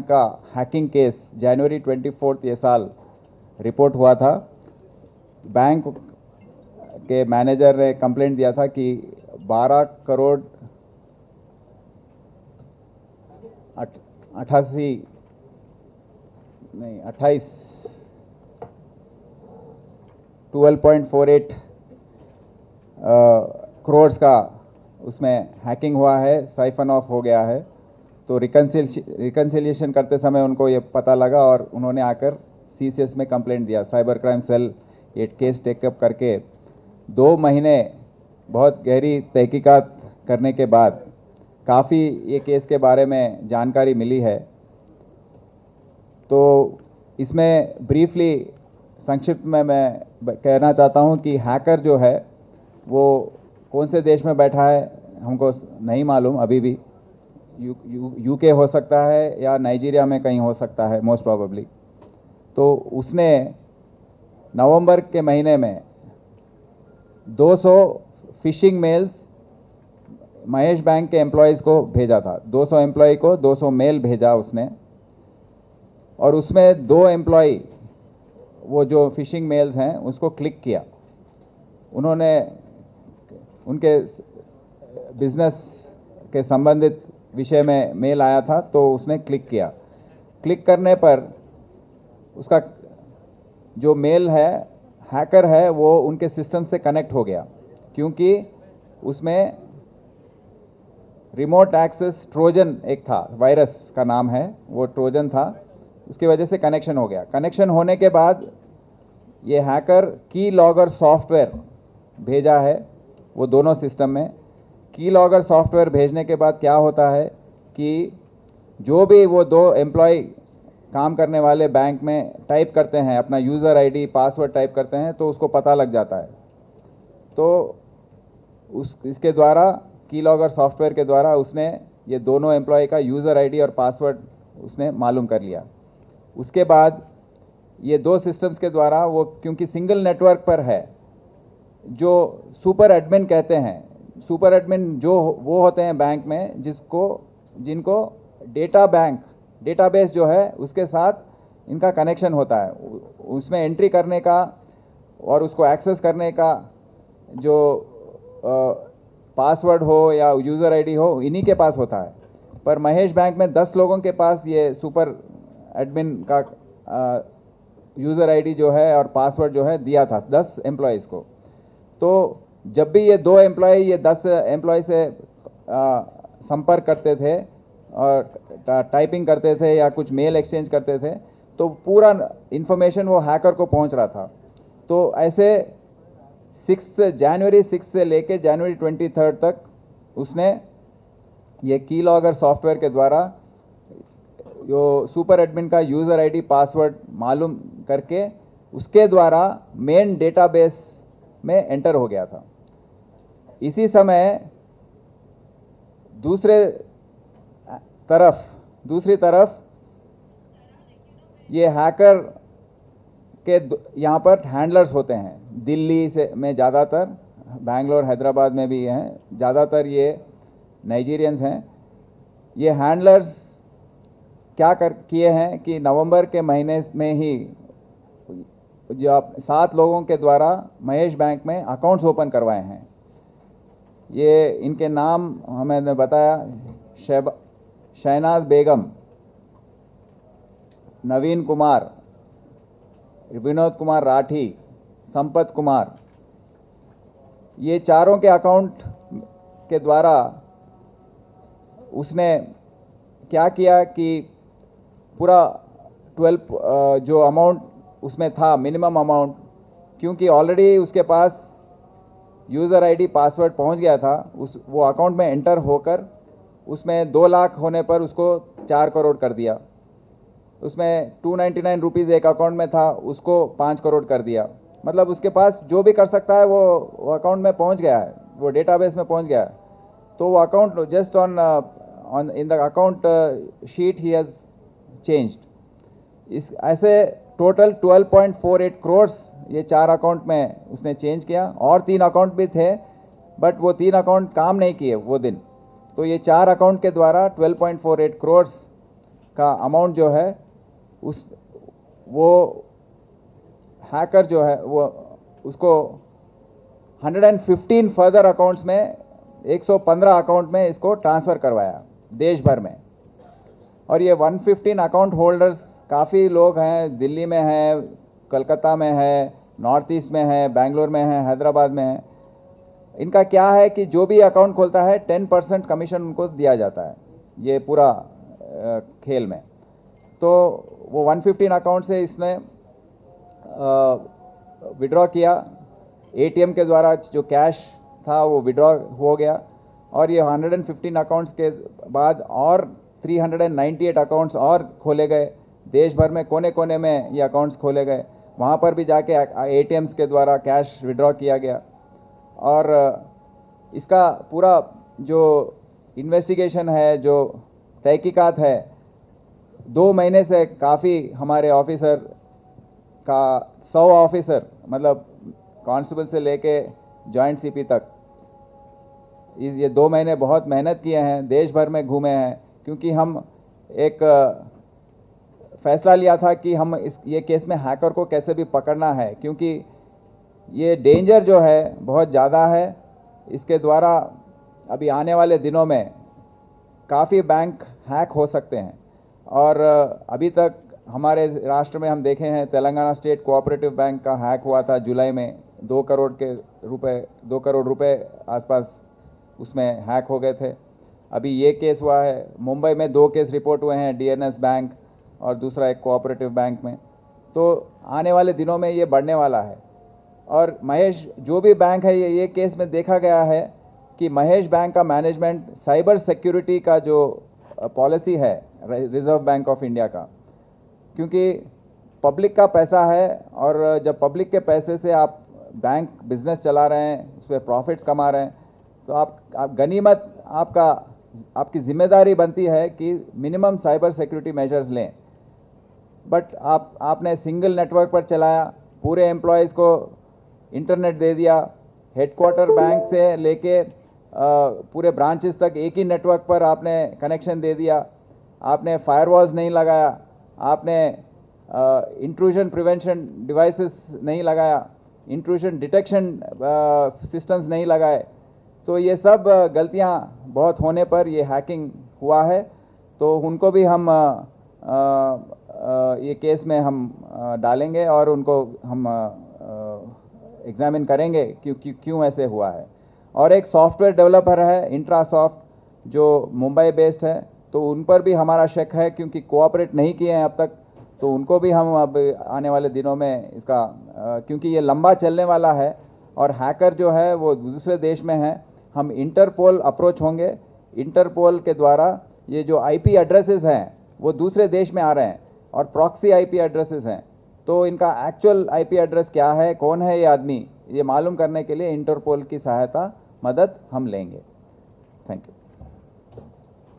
का hacking case जनवरी 24 ये साल रिपोर्ट हुआ था। बैंक के मैनेजर ने कंप्लेंट दिया था कि 12 करोड़ 12.48 करोड़ का उसमें हैकिंग हुआ है, साइफन ऑफ हो गया है। तो रिकन्सिलिएशन करते समय उनको ये पता लगा और उन्होंने आकर सीसीएस में कंप्लेंट दिया। साइबर क्राइम सेल ये केस टेकअप करके 2 महीने बहुत गहरी तहकीकात करने के बाद काफ़ी ये केस के बारे में जानकारी मिली है। तो इसमें ब्रीफली संक्षिप्त में मैं कहना चाहता हूं कि हैकर जो है वो कौन से देश में बैठा है हमको नहीं मालूम अभी भी। यूके हो सकता है या नाइजीरिया में कहीं हो सकता है मोस्ट प्रोबेबली। तो उसने नवंबर के महीने में 200 फिशिंग मेल्स महेश बैंक के एम्प्लॉयज़ को भेजा था। 200 एम्प्लॉय को 200 मेल भेजा उसने, और उसमें 2 एम्प्लॉय वो जो फिशिंग मेल्स हैं उसको क्लिक किया। उन्होंने उनके बिजनेस के संबंधित विषय में मेल आया था तो उसने क्लिक किया। क्लिक करने पर उसका जो मेल है हैकर है वो उनके सिस्टम से कनेक्ट हो गया, क्योंकि उसमें रिमोट एक्सेस ट्रोजन एक था, वायरस का नाम है, वो ट्रोजन था। उसकी वजह से कनेक्शन हो गया। कनेक्शन होने के बाद ये हैकर की लॉगर सॉफ्टवेयर भेजा है वो दोनों सिस्टम में। की लॉगर सॉफ्टवेयर भेजने के बाद क्या होता है कि जो भी वो 2 एम्प्लॉय काम करने वाले बैंक में टाइप करते हैं, अपना यूज़र आईडी पासवर्ड टाइप करते हैं, तो उसको पता लग जाता है। तो इसके द्वारा की लॉगर सॉफ्टवेयर के द्वारा उसने ये दोनों एम्प्लॉय का यूज़र आईडी और पासवर्ड उसने मालूम कर लिया। उसके बाद ये 2 सिस्टम्स के द्वारा वो, क्योंकि सिंगल नेटवर्क पर है, जो सुपर एडमिन कहते हैं, सुपर एडमिन जो वो होते हैं बैंक में जिनको डेटाबेस जो है उसके साथ इनका कनेक्शन होता है। उसमें एंट्री करने का और उसको एक्सेस करने का जो पासवर्ड हो या यूज़र आईडी हो, इन्हीं के पास होता है। पर महेश बैंक में 10 लोगों के पास ये सुपर एडमिन का यूज़र आईडी जो है और पासवर्ड जो है दिया था 10 एम्प्लॉयज़ को। तो जब भी ये 2 एम्प्लॉय ये 10 एम्प्लॉय से संपर्क करते थे और टाइपिंग करते थे या कुछ मेल एक्सचेंज करते थे, तो पूरा इन्फॉर्मेशन वो हैकर को पहुंच रहा था। तो ऐसे जनवरी 6 से लेके जनवरी 23 तक उसने ये की लॉगर सॉफ्टवेयर के द्वारा जो सुपर एडमिन का यूज़र आईडी पासवर्ड मालूम करके उसके द्वारा मेन डेटाबेस में एंटर हो गया था। इसी समय दूसरी तरफ ये हैकर के यहाँ पर हैंडलर्स होते हैं। दिल्ली से में ज़्यादातर, बैंगलोर हैदराबाद में भी हैं, ज़्यादातर ये नाइजीरियंस हैं। ये हैंडलर्स क्या किए हैं कि नवंबर के महीने में ही जो 7 लोगों के द्वारा महेश बैंक में अकाउंट्स ओपन करवाए हैं। ये इनके नाम हमें बताया, शहनाज बेगम, नवीन कुमार, विनोद कुमार राठी, संपत कुमार, ये चारों के अकाउंट के द्वारा उसने क्या किया कि पूरा 12 जो अमाउंट उसमें था, मिनिमम अमाउंट, क्योंकि ऑलरेडी उसके पास यूज़र आईडी पासवर्ड पहुंच गया था, वो अकाउंट में एंटर होकर उसमें 2 लाख होने पर उसको 4 करोड़ कर दिया। उसमें 299 रुपीज़ एक अकाउंट में था, उसको 5 करोड़ कर दिया। मतलब उसके पास जो भी कर सकता है वो अकाउंट में पहुंच गया है, वो डेटाबेस में पहुंच गया है। तो वो account just on in the account sheet he has changed. इस ऐसे टोटल 12.48 करोड़ ये 4 अकाउंट में उसने चेंज किया। और 3 अकाउंट भी थे, बट वो 3 अकाउंट काम नहीं किए वो दिन। तो ये 4 अकाउंट के द्वारा 12.48 करोड़ का अमाउंट जो है वो हैकर जो है वो उसको 115 फर्दर अकाउंट्स में 115 अकाउंट में इसको ट्रांसफ़र करवाया देश भर में। और ये 115 अकाउंट होल्डर्स काफ़ी लोग हैं, दिल्ली में है, कलकत्ता में है, नॉर्थ ईस्ट में है, बेंगलोर में है, हैदराबाद में है। इनका क्या है कि जो भी अकाउंट खोलता है 10% कमीशन उनको दिया जाता है ये पूरा खेल में। तो वो 115 अकाउंट से इसने विड्रॉ किया, एटीएम के द्वारा जो कैश था वो विड्रॉ हो गया। और ये 115 अकाउंट्स के बाद और 398 अकाउंट्स और खोले गए, देश भर में कोने कोने में ये अकाउंट्स खोले गए, वहाँ पर भी जाके एटीएम्स के द्वारा कैश विड्रॉ किया गया। और इसका पूरा जो इन्वेस्टिगेशन है, जो तहकीकात है, 2 महीने से काफ़ी हमारे ऑफिसर का 100 ऑफिसर मतलब कांस्टेबल से लेके जॉइंट सीपी तक ये 2 महीने बहुत मेहनत किए हैं, देश भर में घूमे हैं, क्योंकि हम एक फैसला लिया था कि हम ये केस में हैकर को कैसे भी पकड़ना है, क्योंकि ये डेंजर जो है बहुत ज़्यादा है। इसके द्वारा अभी आने वाले दिनों में काफ़ी बैंक हैक हो सकते हैं। और अभी तक हमारे राष्ट्र में हम देखे हैं, तेलंगाना स्टेट कोऑपरेटिव बैंक का हैक हुआ था जुलाई में, 2 करोड़ रुपए आसपास उसमें हैक हो गए थे। अभी ये केस हुआ है, मुंबई में 2 केस रिपोर्ट हुए हैं, डीएनएस बैंक और दूसरा एक कोऑपरेटिव बैंक में। तो आने वाले दिनों में ये बढ़ने वाला है। और महेश जो भी बैंक है, ये केस में देखा गया है कि महेश बैंक का मैनेजमेंट साइबर सिक्योरिटी का जो पॉलिसी है रिजर्व बैंक ऑफ इंडिया का, क्योंकि पब्लिक का पैसा है और जब पब्लिक के पैसे से आप बैंक बिजनेस चला रहे हैं, उस पर प्रॉफिट्स कमा रहे हैं, तो आप गनीमत आपकी जिम्मेदारी बनती है कि मिनिमम साइबर सिक्योरिटी मेजर्स लें। बट आपने सिंगल नेटवर्क पर चलाया, पूरे एम्प्लॉयज़ को इंटरनेट दे दिया, हेडक्वार्टर बैंक से लेके पूरे ब्रांचेस तक एक ही नेटवर्क पर आपने कनेक्शन दे दिया, आपने फायरवॉल्स नहीं लगाया, आपने इंट्रूजन प्रिवेंशन डिवाइसेस नहीं लगाया, इंट्रूजन डिटेक्शन सिस्टम्स नहीं लगाए। तो ये सब गलतियां बहुत होने पर ये हैकिंग हुआ है। तो उनको भी हम ये केस में हम डालेंगे और उनको हम एग्जामिन करेंगे क्यों ऐसे हुआ है। और एक सॉफ्टवेयर डेवलपर है इंट्रासॉफ्ट, जो मुंबई बेस्ड है, तो उन पर भी हमारा शक है, क्योंकि कोऑपरेट नहीं किए हैं अब तक। तो उनको भी हम अब आने वाले दिनों में इसका क्योंकि ये लंबा चलने वाला है और हैकर जो है वो दूसरे देश में है, हम इंटरपोल अप्रोच होंगे। इंटरपोल के द्वारा ये जो आईपी एड्रेसेस हैं वो दूसरे देश में आ रहे हैं और प्रॉक्सी आईपी एड्रेसेस हैं। तो इनका एक्चुअल आईपी एड्रेस क्या है, कौन है ये आदमी, ये मालूम करने के लिए इंटरपोल की सहायता मदद हम लेंगे। Thank you.